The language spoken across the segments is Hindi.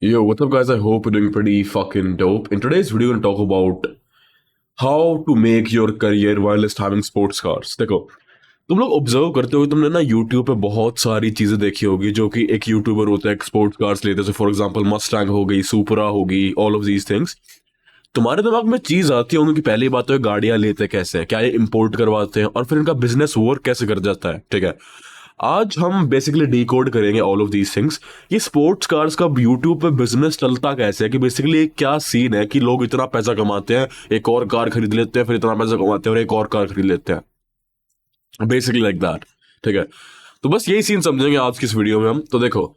Yo, what's up, guys? I hope you're doing pretty fucking dope. In today's video, we're going to talk about how to make your career while just having sports cars. देखो, तुम लोग ऑब्जर्व करते हो, तुमने ना यूट्यूब पे बहुत सारी चीजें देखी होगी जो कि एक यूट्यूबर होता है स्पोर्ट्स कार्स लेते हैं। फॉर एग्जांपल मस्टैंग हो गई, सुपरा होगी, ऑल ऑफ दीज थिंग्स। तुम्हारे दिमाग में चीज आती होगी कि पहली बात तो ये गाड़ियां लेते कैसे हैं, क्या ये इंपोर्ट करवाते हैं, और फिर इनका बिजनेस वर्क कैसे कर जाता है। ठीक है, आज हम बेसिकली डिकोड करेंगे ऑल ऑफ दीज थिंग्स। ये स्पोर्ट्स कार्स का यूट्यूब पे बिजनेस चलता कैसे है, कि बेसिकली क्या सीन है कि लोग इतना पैसा कमाते हैं, एक और कार खरीद लेते हैं, फिर इतना पैसा कमाते हैं और एक और कार खरीद लेते हैं, बेसिकली लाइक दैट। ठीक है, तो बस यही सीन समझेंगे आज की इस वीडियो में हम। तो देखो,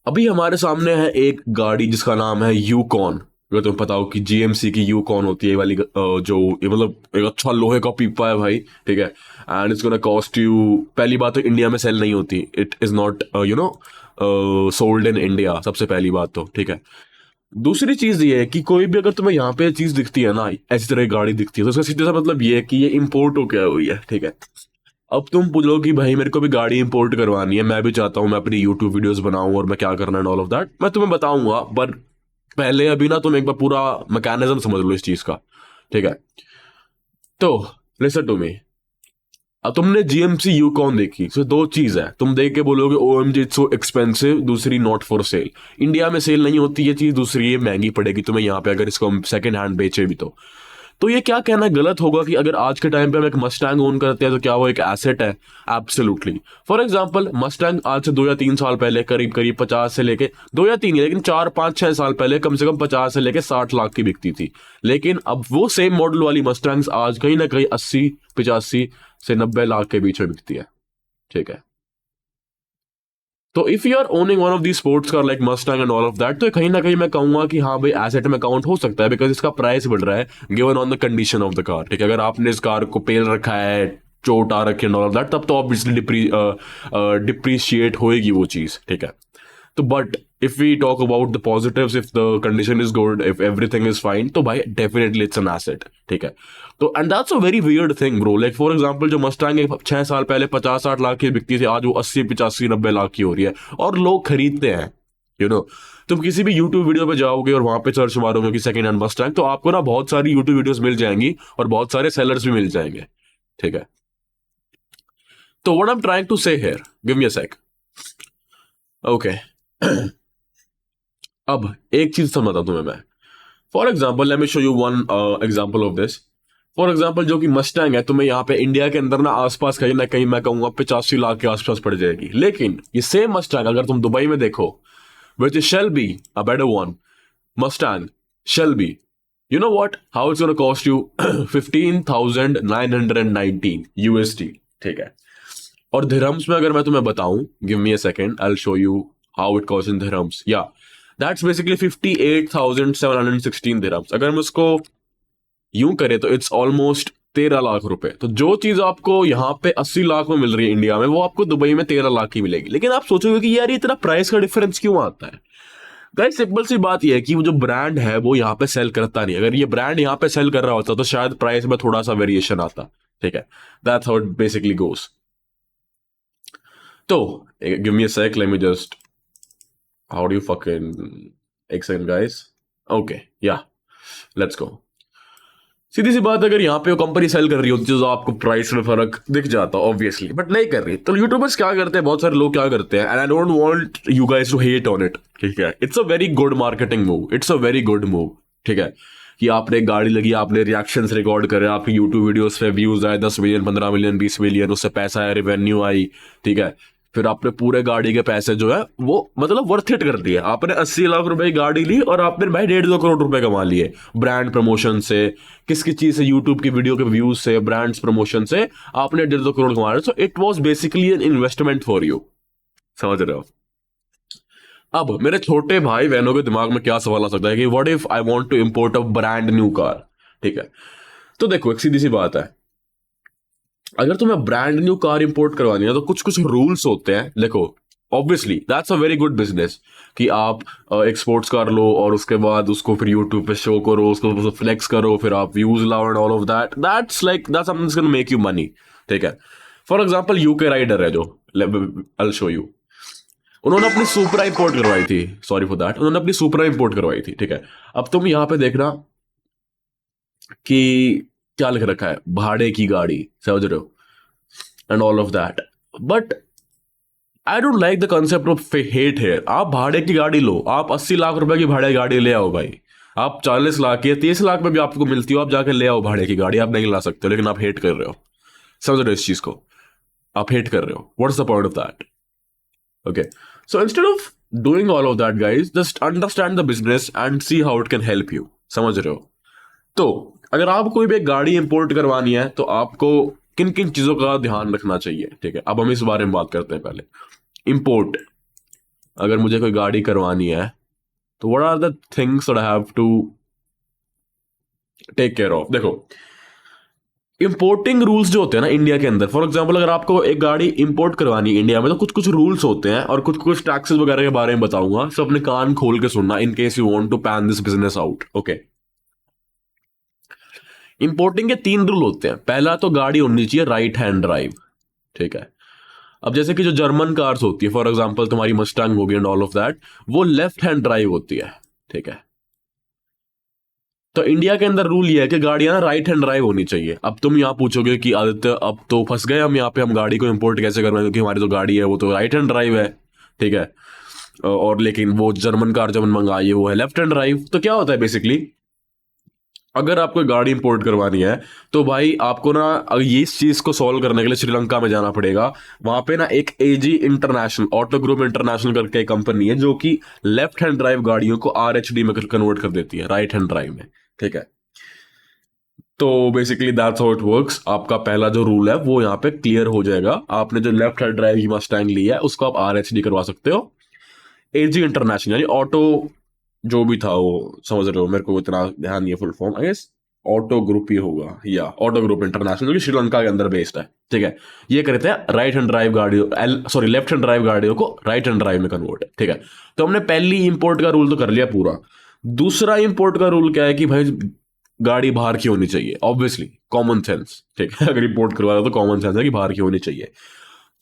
अभी हमारे सामने है एक गाड़ी जिसका नाम है यूकॉन। अगर तुम्हें पता हो कि जीएमसी की यूकॉन होती है, ये वाली जो ये मतलब एक अच्छा लोहे का पीपा है भाई। ठीक है, and it's gonna cost you. पहली बात तो इंडिया में सेल नहीं होती, it is not sold in India, सबसे पहली बात तो। ठीक है, दूसरी चीज ये है कि कोई भी अगर तुम्हें यहाँ पे चीज दिखती है ना, ऐसी तरह की गाड़ी दिखती है, तो इसका सीधा सा मतलब ये है कि ये इम्पोर्ट हो गया हुई है। ठीक है, अब तुम पूछो कि भाई मेरे को भी गाड़ी इंपोर्ट करवानी है, मैं भी चाहता हूँ मैं अपनी यूट्यूब वीडियोस बनाऊं और मैं क्या करना है ऑल ऑफ दैट, मैं तुम्हें बताऊंगा। पर पहले अभी ना तुम एक बार पूरा मैकेनिज्म समझ लो इस चीज का। ठीक है, तो लिसन टू मी। अब तुमने जीएमसी यूकॉन देखी, तो दो चीज है, तुम देख के बोलोगे ओएमजी इट्स सो एक्सपेंसिव, दूसरी नॉट फॉर सेल। इंडिया में सेल नहीं होती ये चीज, दूसरी ये महंगी पड़ेगी तुम्हें यहाँ पे अगर इसको हम सेकंड हैंड बेचे भी तो ये क्या कहना गलत होगा कि अगर आज के टाइम पे हम एक मस्टैंग ओन करते हैं तो क्या वो एक एसेट है? एब्सोल्युटली। फॉर एग्जांपल मस्टैंग आज से 2 या 3 साल पहले करीब करीब 50 से लेके 2 या 3 लेकिन 4 5 6 साल पहले कम से कम 50 से लेके 60 लाख की बिकती थी। लेकिन अब वो सेम मॉडल वाली मस्टैंग्स आज कहीं ना कहीं 80 85 से 90 लाख के बीच में बिकती है। ठीक है, तो if you are owning one of the sports car like Mustang and all of that, तो कहीं ना कहीं मैं कहूंगा कि हाँ भाई एसेट में काउंट हो सकता है, बिकॉज इसका प्राइस बढ़ रहा है given on the condition of the car. ठीक है, अगर आपने इस कार को पेल रखा है, चोट आ रखी है ऑल ऑफ दैट, तब तो ऑब्वियसली डिप्रिशिएट होएगी वो चीज। ठीक है, तो but if we talk about the positives, if the condition is good, if everything is fine, तो भाई डेफिनेटली इट्स एन एसेट। ठीक है, तो and that's a very weird thing bro. Like for example जो मस्टैंग 6 साल पहले 50 60 लाख की बिकती थी, आज वो 80 85 90 लाख की हो रही है और लोग खरीदते हैं। यू नो, तुम किसी भी यूट्यूब वीडियो पे जाओगे और वहां पे सर्च मारोगे कि सेकंड हैंड मस्टैंग, तो आपको ना बहुत सारी यूट्यूब वीडियोस मिल जाएंगी और बहुत सारे सेलर्स भी मिल जाएंगे। ठीक है, तो what I am trying to say here, give me a sec. Okay, अब एक चीज समझता तुम्हें मैं। For example let me show you one example of this. For example जो कि मस्टैंग है, तुम्हें यहाँ पे इंडिया के अंदर ना कहीं मैं कहूंगा 85 लाख के आसपास पड़ जाएगी। लेकिन ये सेम मस्टैंग अगर तुम दुबई में देखो, which is Shelby, a better one, Mustang Shelby, you know what, how it's gonna cost you 15,919 USD. ठीक है, और दिरहम्स में अगर मैं तुम्हें बताऊं, give me a second, I will show you how it cost in dirhams. या दैट्स बेसिकली 58,716 दिरहम्स। अगर हम उसको यूं करें तो इट्स ऑलमोस्ट 13 लाख रुपए। तो जो चीज आपको यहाँ पे 80 लाख में मिल रही है इंडिया में, वो आपको दुबई में 13 लाख की मिलेगी। लेकिन आप सोचोगे कि यार ये इतना प्राइस का डिफरेंस क्यों आता है? गाइस सिंपल सी बात ये है कि वो जो ब्रांड है वो यहाँ पे सेल करता नहीं। अगर ये ब्रांड यहाँ पे सेल कर रहा होता तो शायद प्राइस में थोड़ा सा वेरिएशन आता। ठीक है, that's how it basically goes. तो give me a sec, let me just, how do you fucking, एक सेकंड गाइस। ओके, या लेट्स गो। सीधी सी बात, अगर यहाँ पे वो कंपनी सेल कर रही होती तो आपको प्राइस में फर्क दिख जाता ऑब्वियसली, बट नहीं कर रही। तो यूट्यूबर्स क्या करते हैं, बहुत सारे लोग क्या करते हैं, and I don't want you guys to hate on it. ठीक है, it's a very good marketing move, it's a very good move. ठीक है, कि आपने एक गाड़ी लगी, आपने रिएक्शंस रिकॉर्ड करे, आपकी यूट्यूब वीडियोस पे व्यूज आए 10 मिलियन 15 मिलियन 20 मिलियन, उससे पैसा आया, रेवेन्यू आई। ठीक है, फिर आपने पूरे गाड़ी के पैसे जो है वो मतलब वर्थ इट कर दिए। आपने 80 लाख रुपए की गाड़ी ली और आपने भाई 1.5 2 करोड़ रुपए कमा लिए ब्रांड प्रमोशन से, किसकी चीज से, यूट्यूब की वीडियो के व्यूज से, ब्रांड्स प्रमोशन से आपने 1.5 2 करोड़ कमा रहे। So it was basically an investment for you. समझ रहे हो? अब मेरे छोटे भाई बहनों के दिमाग में क्या सवाल आ सकता है कि what if I want to import a brand new car? ठीक है, तो देखो एक सीधी सी बात है, अगर तुम्हें ब्रांड न्यू कार इंपोर्ट करवानी है तो कुछ कुछ रूल्स होते हैं। देखो obviously that's a very good business कि आप एक स्पोर्ट्स कार लो और उसके बाद उसको फिर यूट्यूब पे शो करो, उसको फ्लेक्स करो, फिर आप व्यूज लाओ and all of that, that's like that's something that's gonna make you money. ठीक है, फॉर एग्जांपल यूके राइडर है जो, आई विल शो यू। उन्होंने अपनी सुपरा इंपोर्ट करवाई थी, सॉरी फॉर दैट, उन्होंने अपनी सुपरा इंपोर्ट करवाई थी, ठीक है। अब तुम यहाँ पे देखना कि क्या लिख रखा है, भाड़े की गाड़ी, समझ रहे हो, and all of that. But I don't like the concept of hate here. आप भाड़े की गाड़ी लो, आप 80 लाख रुपए की भाड़े की गाड़ी ले आओ भाई, आप 40 लाख या 30 लाख में भी आपको मिलती हो, आप जाके ले आओ भाड़े की गाड़ी, आप नहीं ला सकते, लेकिन आप हेट कर रहे हो, समझ रहे हो इस चीज को, आप हेट कर रहे हो। What's the point of that? Okay, so instead of doing all of that guys, just understand the business and see how it can help you, समझ रहे हो। तो अगर आप कोई भी एक गाड़ी इंपोर्ट करवानी है तो आपको किन किन चीजों का ध्यान रखना चाहिए, ठीक है। अब हम इस बारे में बात करते हैं। पहले इंपोर्ट, अगर मुझे कोई गाड़ी करवानी है तो what are the things that I have to take care of. देखो, इंपोर्टिंग रूल्स जो होते हैं ना इंडिया के अंदर, फॉर एग्जांपल अगर आपको एक गाड़ी इंपोर्ट करवानी है इंडिया में, तो कुछ कुछ रूल्स होते हैं और कुछ कुछ टैक्सेस वगैरह के बारे में बताऊंगा, सो अपने कान खोल के सुनना in case you want to pan this business out. Okay, importing के 3 रूल होते हैं। पहला तो गाड़ी होनी चाहिए राइट हैंड ड्राइव, ठीक है। अब जैसे कि जो जर्मन कार्स होती है, फॉर एग्जांपल तुम्हारी मस्टैंग होगी एंड ऑल ऑफ दैट, वो लेफ्ट हैंड ड्राइव होती है, ठीक है। तो इंडिया के अंदर रूल ये है कि गाड़ियां ना राइट हैंड ड्राइव होनी चाहिए। अब तुम यहाँ पूछोगे कि आदित्य अब तो फंस गए हम यहाँ पे, हम गाड़ी को इंपोर्ट कैसे करवाएं, क्योंकि हमारी जो गाड़ी है वो तो राइट हैंड ड्राइव है, ठीक है। और लेकिन वो जर्मन कार जब मंगाई है वो है लेफ्ट हैंड ड्राइव। तो क्या होता है बेसिकली, अगर आपको गाड़ी इंपोर्ट करवानी है तो भाई आपको ना ये इस चीज को सॉल्व करने के लिए श्रीलंका में जाना पड़ेगा। वहां पे ना एक एजी इंटरनेशनल, ऑटो ग्रुप इंटरनेशनल करके एक कंपनी है जो कि लेफ्ट हैंड ड्राइव गाड़ियों को आरएचडी में कन्वर्ट कर देती है राइट हैंड ड्राइव में, ठीक है। तो basically that's how it works. आपका पहला जो रूल है वो यहाँ पे क्लियर हो जाएगा। आपने जो लेफ्ट हैंड ड्राइव की मस्टैंग ली है उसको आप आरएचडी करवा सकते हो। एजी इंटरनेशनल यानी ऑटो जो भी था वो, समझ रहे हो, मेरे को इतना ध्यान नहीं है full form, I guess auto group ही होगा, या ऑटो ग्रुप इंटरनेशनल, जो कि श्रीलंका के अंदर बेस्ड है, ठीक है। ये करते हैं राइट हैंड ड्राइव गाड़ियों, सॉरी लेफ्ट हैंड ड्राइव गाड़ियों को राइट हैंड ड्राइव में कन्वर्ट, ठीक है। तो हमने पहली इंपोर्ट का रूल तो कर लिया पूरा। दूसरा इंपोर्ट का रूल क्या है कि भाई गाड़ी बाहर की होनी चाहिए, ऑब्वियसली कॉमन सेंस, ठीक है। अगर इंपोर्ट करवा रहा हो तो कॉमन सेंस है कि बाहर की होनी चाहिए।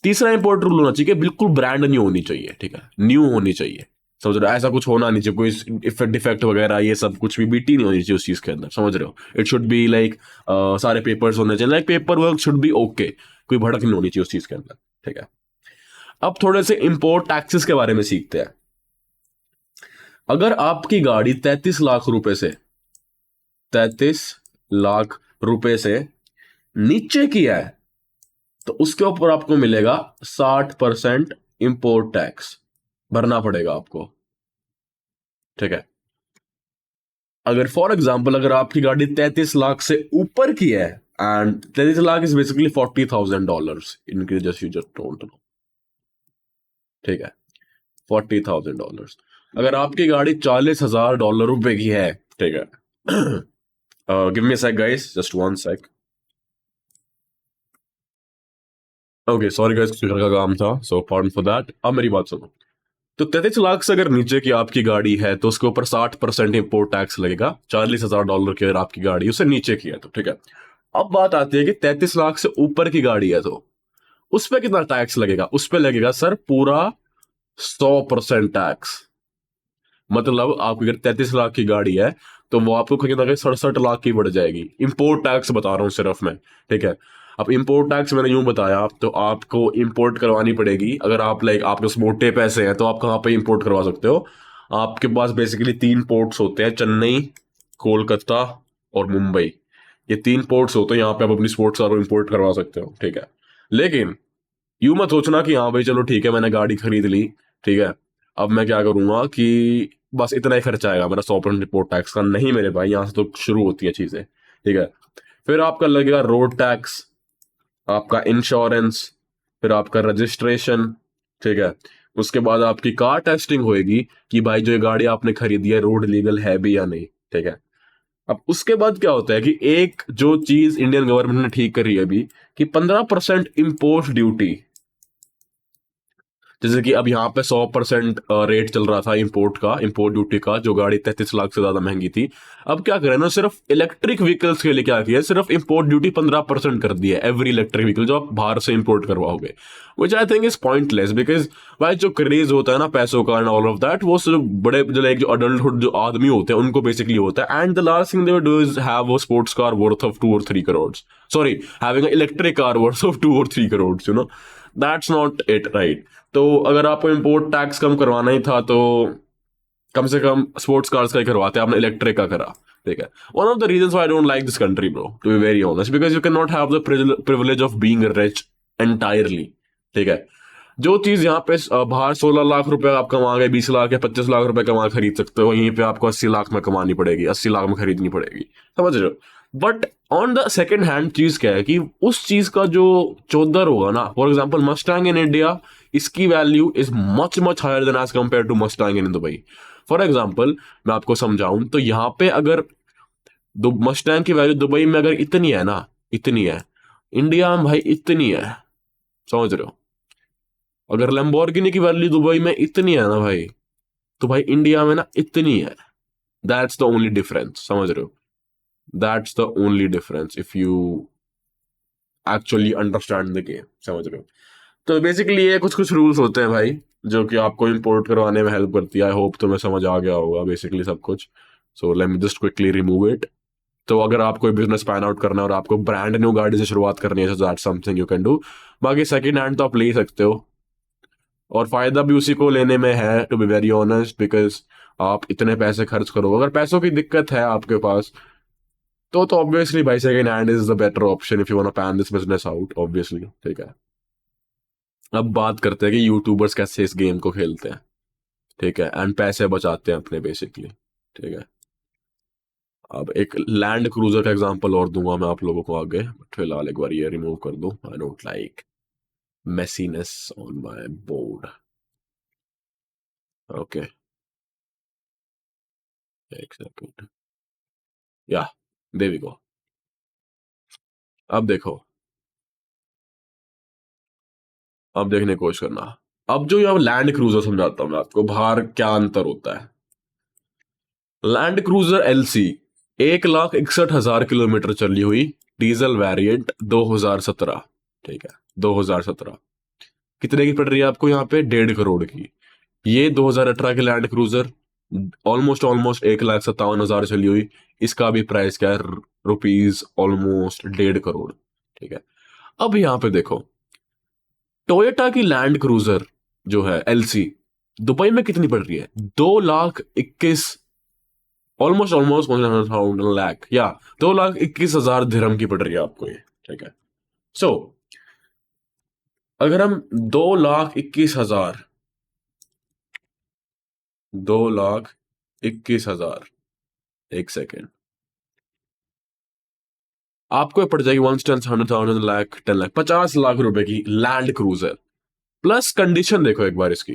तीसरा इंपोर्ट रूल होना चाहिए कि बिल्कुल ब्रांड न्यू होनी चाहिए, ठीक है, न्यू होनी चाहिए, समझ रहे हो। ऐसा कुछ होना नहीं चाहिए, कोई डिफेक्ट वगैरह ये सब कुछ भी बीटी नहीं होनी चाहिए उस चीज के अंदर, समझ रहे हो। इट शुड बी लाइक सारे पेपर्स होने चाहिए, like paper work should be okay, कोई भड़क नहीं होनी चाहिए उस चीज के अंदर, ठीक है। अब थोड़े से इंपोर्ट टैक्सेस के बारे में सीखते हैं। अगर आपकी गाड़ी 33 लाख रुपए से, 33 लाख रुपए से नीचे की है तो उसके ऊपर आपको मिलेगा 60% इंपोर्ट टैक्स भरना पड़ेगा आपको, ठीक है। अगर फॉर एग्जाम्पल अगर आपकी गाड़ी 33 लाख से ऊपर की है, एंड 33 लाख इज बेसिकली $40,000 इनके just you just don't know, ठीक है, $40,000। अगर आपकी गाड़ी $40,000 रुपए की है, ठीक है, give me a sec guys, just one sec. Okay sorry guys, कुछ घर का काम था, सो पार्डन फॉर दैट। अब मेरी बात सुनो। तो 33 लाख से अगर नीचे की आपकी गाड़ी है तो उसके ऊपर 60% इंपोर्ट टैक्स लगेगा। $40,000 की अगर आपकी गाड़ी उससे नीचे की है तो, ठीक है। अब बात आती है कि 33 लाख से ऊपर की गाड़ी है तो उस पर कितना टैक्स लगेगा। उस पर लगेगा सर पूरा 100% टैक्स। मतलब आपकी अगर 33 लाख की गाड़ी है तो वो आपको कहीं ना कहीं 67 लाख की बढ़ जाएगी। इंपोर्ट टैक्स बता रहा हूँ सिर्फ मैं, ठीक है। अब इंपोर्ट टैक्स मैंने यूं बताया, तो आपको इंपोर्ट करवानी पड़ेगी। अगर आप लाइक आपके पास मोटे पैसे हैं तो आप कहाँ पे इंपोर्ट करवा सकते हो। आपके पास बेसिकली 3 पोर्ट्स होते हैं, चेन्नई, कोलकाता और मुंबई। ये 3 पोर्ट्स होते हैं, यहाँ पे आप अपनी स्पोर्ट्स कार को इंपोर्ट करवा सकते हो, ठीक है। लेकिन यूं मत सोचना कि हाँ भाई चलो ठीक है मैंने गाड़ी खरीद ली, ठीक है, अब मैं क्या करूंगा कि बस इतना ही खर्चा आएगा मेरा 100% रिपोर्ट टैक्स का। नहीं मेरे भाई, यहाँ से तो शुरू होती है चीजें, ठीक है। फिर आपका लगेगा रोड टैक्स, आपका इंश्योरेंस, फिर आपका रजिस्ट्रेशन, ठीक है। उसके बाद आपकी कार टेस्टिंग होएगी कि भाई जो ये गाड़ी आपने खरीदी है रोड लीगल है भी या नहीं, ठीक है। अब उसके बाद क्या होता है कि एक जो चीज इंडियन गवर्नमेंट ने ठीक करी है अभी, कि 15% इम्पोस्ट ड्यूटी जैसे कि अब यहाँ पे 100% रेट चल रहा था इंपोर्ट ड्यूटी का, जो गाड़ी 33 लाख से ज्यादा महंगी थी। अब क्या करें ना, सिर्फ इलेक्ट्रिक व्हीकल्स के लिए क्या किया है, सिर्फ इंपोर्ट ड्यूटी 15% कर दी है एवरी इलेक्ट्रिक व्हीकल जो आप बाहर से इंपोर्ट करवाओगे, which I think is pointless. Because भाई जो क्रेज होता है ना पैसों का एंड ऑल ऑफ दैट, वो सिर्फ बड़े जो लाइक जो अडल्टहुड जो आदमी होते हैं उनको बेसिकली होता है। And the last thing they do is have a sports car worth of 2 or 3 crores, sorry, having a electric car worth of 2 or 3 crores, you know, that's not it, right. तो अगर आपको इम्पोर्ट टैक्स कम करवाना ही था तो कम से कम स्पोर्ट्स कार्स का ही करवाते, आपने इलेक्ट्रिक का करा। ठीक है, one of the reasons why I don't like this country bro, to be very honest, because you can not have the privilege of being rich entirely. ठीक है, जो चीज यहाँ पे बाहर 16 लाख रुपए आप कमा गए, 20 लाख या 25 लाख रुपए कमा खरीद सकते हो, यहीं पे आपको 80 लाख में कमानी पड़ेगी, 80 लाख में खरीदनी पड़ेगी, समझ रहे हो। But on the second hand चीज क्या है कि उस चीज का जो चौधर होगा ना, for example Mustang in India, इसकी value is much much higher than as compare to Mustang in Dubai. For example मैं आपको समझाऊं तो यहाँ पे अगर मस्टैंग की वैल्यू दुबई में अगर इतनी है ना, इतनी है, इंडिया में भाई इतनी है, समझ रहे हो। अगर लैम्बोर्गिनी की वैल्यू दुबई में इतनी है ना भाई, तो भाई इंडिया में ना इतनी है। दैट्स द ओनली डिफरेंस, समझ रहे हो। That's the only difference if you actually understand the game, समझ रहे हो। तो बेसिकली ये कुछ कुछ रूल्स होते हैं भाई, जो कि आपको इंपोर्ट करवाने में हेल्प करती है। आई होप तुम्हें समझ आ गया होगा बेसिकली सब कुछ। So let me just quickly remove it. तो अगर आप कोई बिजनेस पैन आउट करना है और आपको ब्रांड न्यू गाड़ी से शुरुआत करनी है, so that's something you can do. बाकी सेकंड हैंड तो आप ले ही सकते हो, और फायदा भी उसी को लेने में है, to be very honest, because आप इतने पैसे खर्च करो, अगर पैसों की दिक्कत है आपके पास तो ऑब्वियसली भाई second hand is the better option if you want to pan this business out, obviously. ठीक है, अब बात करते हैं कि यूट्यूबर्स कैसे इस गेम को खेलते हैं। ठीक है, एंड पैसे बचाते हैं अपने बेसिकली। ठीक है, अब एक लैंड क्रूजर का एग्जांपल और दूंगा मैं आप लोगों को आगे, बट फिलहाल एक बार ये रिमूव कर दूं। आई don't like messiness on my board. Okay, एक सेकंड, या देयर वी गो। अब देखो, अब देखने की कोशिश करना। अब जो यहाँ लैंड क्रूजर समझाता हूँ मैं आपको, बाहर क्या अंतर होता है। लैंड क्रूजर एलसी 1,61,000 किलोमीटर चली हुई, डीजल वेरिएंट 2017। ठीक है, 2017 कितने की पड़ रही है आपको यहाँ पे? 1.5 करोड़ की। ये 2018 की लैंड क्रूजर ऑलमोस्ट ऑलमोस्ट 1,57,000 चली हुई, इसका भी प्राइस क्या है? Rupees almost 1.5 crore. ठीक है, अब यहाँ पे देखो, टोयोटा की लैंड क्रूजर जो है एलसी दुबई में कितनी पड़ रही है? 2,21,000, ऑलमोस्ट ऑलमोस्ट लाख, या 2,21,000 दिरहम की पड़ रही है आपको ये। ठीक है, सो अगर हम 2,21,000, 2,21,000, एक सेकेंड, आपको पड़ जाएगी 1,10,000 लाख 10 लाख 50 लाख रुपए की लैंड क्रूजर, प्लस कंडीशन देखो एक बार इसकी।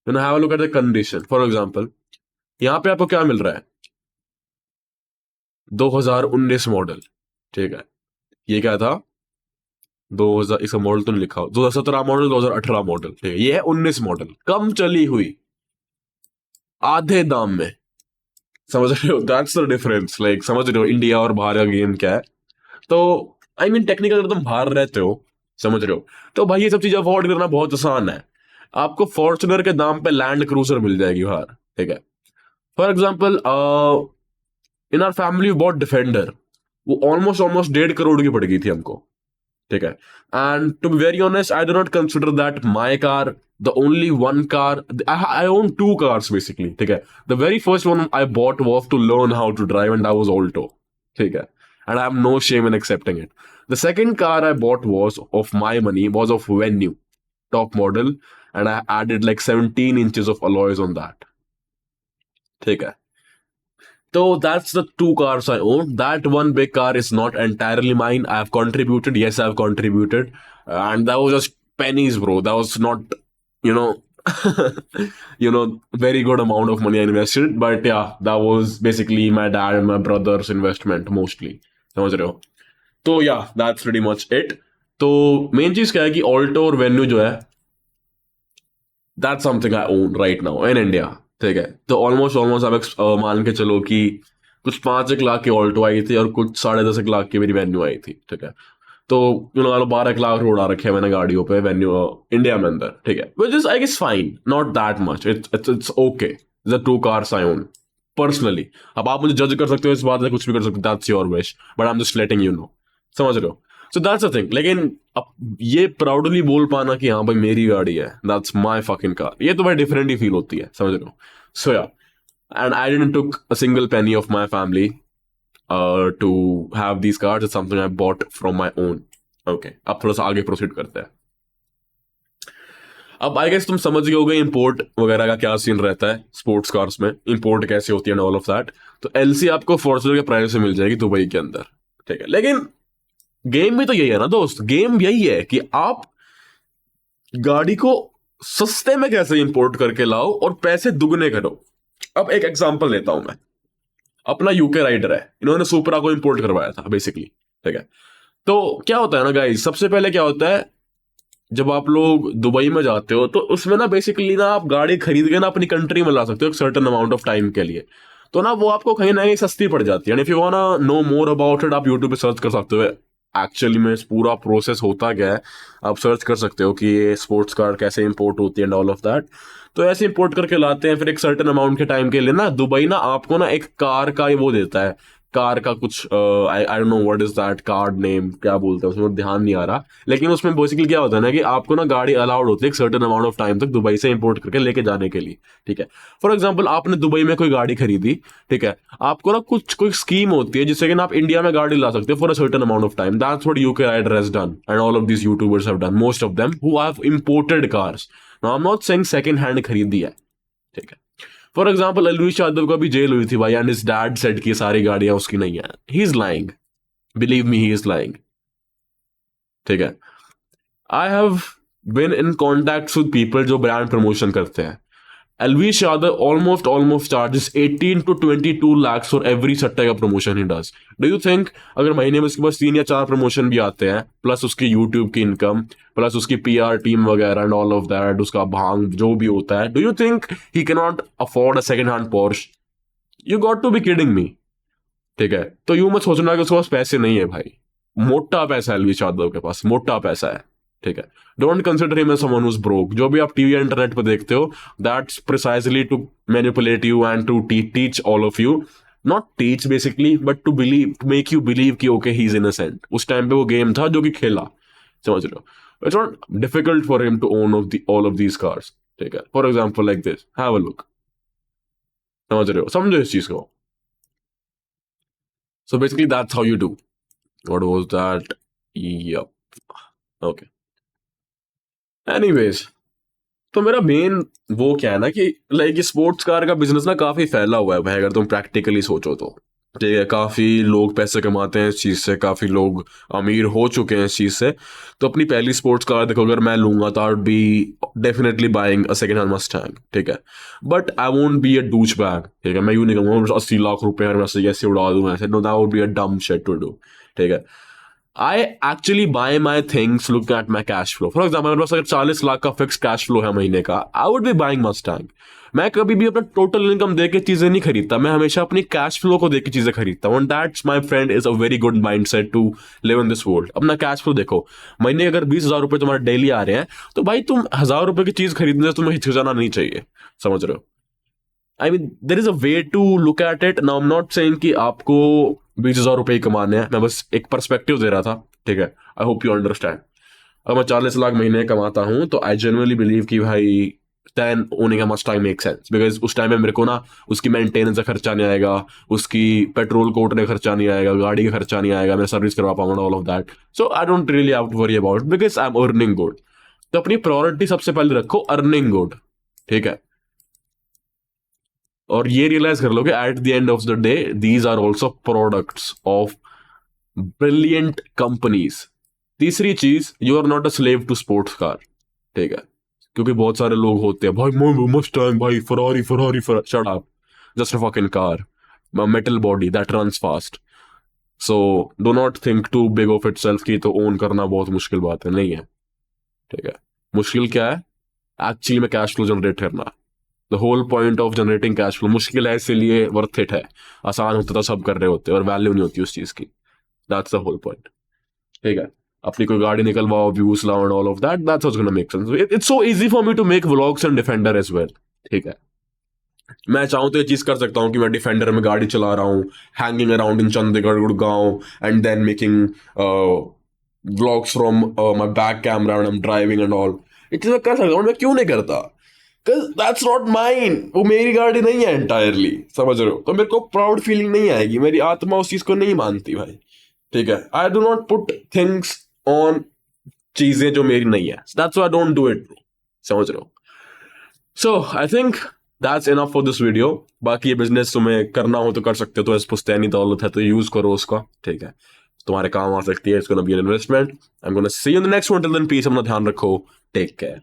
Have a look at the condition. For example यहाँ पे आपको क्या मिल रहा है? 2019 मॉडल। ठीक है, ये क्या था? 2000, इसका मॉडल तो नहीं लिखा हो, 2017 मॉडल, 2018 मॉडल। ठीक है, ये है 19 मॉडल, कम चली हुई, आधे दाम में, समझ रहे हो। दैट्स द डिफरेंस, लाइक समझ रहे हो इंडिया और बाहर का गेम क्या है। तो आई मीन टेक्निकल, अगर तुम बाहर रहते हो, समझ रहे हो, तो भाई ये सब चीजें अफोर्ड करना बहुत आसान है। आपको फॉर्चुनर के दाम पे लैंड क्रूजर मिल जाएगी बाहर। ठीक है, for example in our family bought Defender, वो ऑलमोस्ट ऑलमोस्ट 1.5 करोड़ की पड़ गई थी हमको। ठीक है, and to be very honest I do not consider that my car the only one car. I own 2 cars basically. ठीक है, the very first one I bought was to learn how to drive and I was Alto. ठीक है, and I have no shame in accepting it. The second car I bought was of my money, was of Venue, top model, and I added like 17 inches of alloys on that. ठीक है, so that's the 2 cars I own. That one big car is not entirely mine. I have contributed. Yes, I have contributed, and that was just pennies, bro. That was not, you know, very good amount of money I invested. But yeah, that was basically my dad and my brother's investment mostly. समझ रहे हो। तो या दैट्स प्रीटी मच इट। तो मेन चीज क्या है कि ऑल्टो और वेन्यू जो है, that's something I own right now in India. ठीक है, तो ऑलमोस्ट ऑलमोस्ट आप मान के चलो कि कुछ 5 1 लाख की ऑल्टो आई थी और कुछ 10.5 1 लाख की मेरी वेन्यू आई थी। ठीक है, तो लगा लो 12 1 लाख उड़ा रखे हैं मैंने गाड़ियों पे वेन्यू इंडिया में अंदर। ठीक है, which is I guess fine, not that much, it's okay. The 2 cars I own personally. अब आप मुझे जज कर सकते हो इस बात से, कुछ भी कर सकते हो, that's your wish, but I am just letting you know. समझ रहे हो? So that's a thing. लेकिन अब ये प्राउडली बोल पाना कि हाँ भाई मेरी गाड़ी है, दैट्स माई फकिंग कार, ये तो भाई डिफरेंट ही फील होती है। समझ रहे हो? सो या, and I didn't took a single penny of my family to have these cards. It's something I bought from my own. Okay, अब थोड़ा सा आगे प्रोसीड करते हैं। अब आई गेस तुम समझ गए होगे इंपोर्ट वगैरह का क्या सीन रहता है स्पोर्ट्स कार्स में, इंपोर्ट कैसे होती है, ऑल ऑफ दैट। तो एलसी आपको फॉर्च्यूनर के प्राइस से मिल जाएगी दुबई के अंदर। ठीक है, लेकिन गेम भी तो यही है ना दोस्त, गेम यही है कि आप गाड़ी को सस्ते में कैसे इंपोर्ट करके लाओ और पैसे दुगने करो। अब एक एग्जांपल लेता हूं मैं, अपना यूके राइडर है, इन्होंने सुपरा को इंपोर्ट करवाया था बेसिकली। ठीक है, तो क्या होता है ना गाइस, सबसे पहले क्या होता है, जब आप लोग दुबई में जाते हो तो उसमें ना बेसिकली ना आप गाड़ी खरीद के ना अपनी कंट्री में ला सकते हो एक सर्टेन अमाउंट ऑफ टाइम के लिए। तो ना वो आपको कहीं ना कहीं सस्ती पड़ जाती है। If you wanna know more about it, आप यूट्यूब पे सर्च कर सकते हो एक्चुअली में पूरा प्रोसेस होता क्या है। आप सर्च कर सकते हो कि ये स्पोर्ट्स कार कैसे इंपोर्ट होती है एंड ऑल ऑफ दैट। तो ऐसे इंपोर्ट करके लाते हैं, फिर एक सर्टेन अमाउंट के टाइम के लिए ना दुबई ना आपको ना एक कार का वो देता है, कार का कुछ I don't know what is that card name, क्या बोलते हैं उसमें, ध्यान नहीं आ रहा। लेकिन उसमें बेसिकली क्या होता है ना कि आपको ना गाड़ी अलाउड होती है एक सर्टेन अमाउंट ऑफ टाइम तक दुबई से इंपोर्ट करके लेके जाने के लिए। ठीक है, फॉर एग्जाम्पल आपने दुबई में कोई गाड़ी खरीदी, ठीक है, आपको ना कुछ कोई स्कीम होती है जिससे कि ना आप इंडिया में गाड़ी ला सकते हो for a certain amount of time. That's what UK Rider has done and all of these YouTubers have done, most of them who have imported cars. Now I am not saying second hand खरीदी है। ठीक है, फॉर एग्जाम्पल अलवीश यादव का भी जेल हुई थी भाई, एंड हिज डैड सेड कि सारी गाड़ियां उसकी नहीं है। He is lying, believe me, he is lying. ठीक है, I have been in contact with people जो ब्रांड प्रमोशन करते हैं। Alvish Yadav almost charges 18 to 22 lakhs for every सट्टे का promotion he does. Do you think अगर महीने में उसके पास 3 या 4 प्रमोशन भी आते हैं, प्लस उसकी यूट्यूब की इनकम, प्लस उसकी पीआर टीम वगैरह एंड ऑल ऑफ दैट, उसका भांग जो भी होता है, do you think he can not afford a second hand Porsche? You got to be kidding me. ठीक है, तो यूं मत सोचना कि उसके पास पैसे नहीं है भाई, मोटा पैसा है अलवीश यादव के पास, मोटा पैसा है। ठीक है, don't consider him as someone who is broke. जो भी आप टीवी या इंटरनेट पे देखते हो, that's precisely to manipulate you and to teach all of you, not teach basically but to believe, to make you believe कि ओके ही इज इनोसेंट। उस टाइम पे वो गेम था जो कि खेला। समझ रहे हो? It's not difficult for him to own off all of these cars. ठीक है, for example like this, have a look. समझ रहे हो? समझो इस चीज को। So basically, that's how you do. What was that? Yep. Okay. Anyways, तो मेरा मेन वो क्या है ना कि लाइक स्पोर्ट्स कार का बिजनेस ना काफी फैला हुआ है भाई, अगर तुम प्रैक्टिकली सोचो तो। ठीक है, काफी लोग पैसे कमाते हैं इस चीज से, काफी लोग अमीर हो चुके हैं इस चीज से। तो अपनी पहली स्पोर्ट्स कार देखो, अगर मैं लूंगा तो I would be definitely buying a second hand Mustang. ठीक है, but I won't be a douche bag. ठीक है, मैं यूं नहीं कहूंगा 80 लाख रुपए हर मैं ऐसे उड़ा दूं ऐसे, no, that would be a dumb shit to do. ठीक है, I actually buy my things looking at my cash flow. For example, मेरे पास अगर 40 लाख का फिक्स कैश फ्लो है महीने का, I would be buying Mustang. मैं कभी भी अपना टोटल इनकम देख के चीजें नहीं खरीदता, मैं हमेशा अपनी कैश फ्लो को देख के चीजें खरीदता हूँ। That's my friend is a very good mind set to live in this world. अपना कैश फ्लो देखो, महीने अगर 20,000 रुपए तुम्हारे डेली आ रहे हैं, तो भाई तुम 1,000 रुपए की चीज खरीदने से तुम्हें हिचकिचाना नहीं चाहिए। समझ रहे हो? I mean there is a way to look at it. Now I am not saying कि आपको 20,000 रुपए ही कमाने हैं, मैं बस एक पर्सपेक्टिव दे रहा था। ठीक है, आई होप यू अंडरस्टैंड। अगर मैं 40 लाख महीने कमाता हूँ तो आई जेन्युइनली बिलीव कि भाई then owning a must time make sense, because उस टाइम में मेरे को ना उसकी मेंटेनेंस का खर्चा नहीं आएगा, उसकी पेट्रोल कोटने का खर्चा नहीं आएगा, गाड़ी का खर्चा नहीं आएगा, मैं सर्विस करवा पाऊंगा, all of that. So I don't really have to worry about, because I am earning good. तो अपनी प्रायोरिटी सबसे पहले रखो, अर्निंग गुड। ठीक है, और ये रियलाइज कर लो कि at the end of the day these are also products of brilliant companies. तीसरी चीज, you are not a slave to sports car. ठीक है, क्योंकि बहुत सारे लोग होते हैं भाई मस्टैंग, भाई Ferrari Ferrari Ferrari, shut up, just a fucking car, metal body that runs fast. So do not think too big of itself कि तो ओन करना बहुत मुश्किल बात है, नहीं है। ठीक है, मुश्किल क्या है? एक्चुअली में कैश फ्लो जनरेट करना। The whole point of generating cash flow मुश्किल है, इसीलिए वर्थ इट है। आसान होता तो सब कर रहे होते और वैल्यू नहीं होती उस चीज की। That's the whole point. ठीक है, अपनी कोई गाड़ी निकलवाओ, व्यूज लाओ and all of that, that's what's gonna make sense. It's so easy for me to make vlogs and Defender as well. ठीक है, मैं चाहूँ तो ये चीज कर सकता हूँ कि मैं डिफेंडर में गाड़ी चला रहा हूँ, hanging around in Chandigarh Gurgaon, and then making vlogs from my back camera and I am driving and all. ये चीज मैं कर सकता हूँ, मैं क्यों नहीं करता? दैट्स नॉट माइन, वो मेरी गाड़ी नहीं है एंटायरली, समझ रहे हो? तो मेरे को प्राउड फीलिंग नहीं आएगी, मेरी आत्मा उस चीज को नहीं मानती भाई। ठीक है, I do not put things on चीजें जो मेरी नहीं है, that's why I don't do it. समझ रहे हो? So I think that's enough for this video. बाकी ये बिजनेस तुम्हें करना हो तो कर सकते हो, तो इस पुश्तैनी दौलत है तो यूज करो उसका। ठीक है, तुम्हारे काम आ सकती है, it's gonna be an investment. I am gonna see you in the next one. Till then peace, अपना ध्यान रखो, टेक केयर।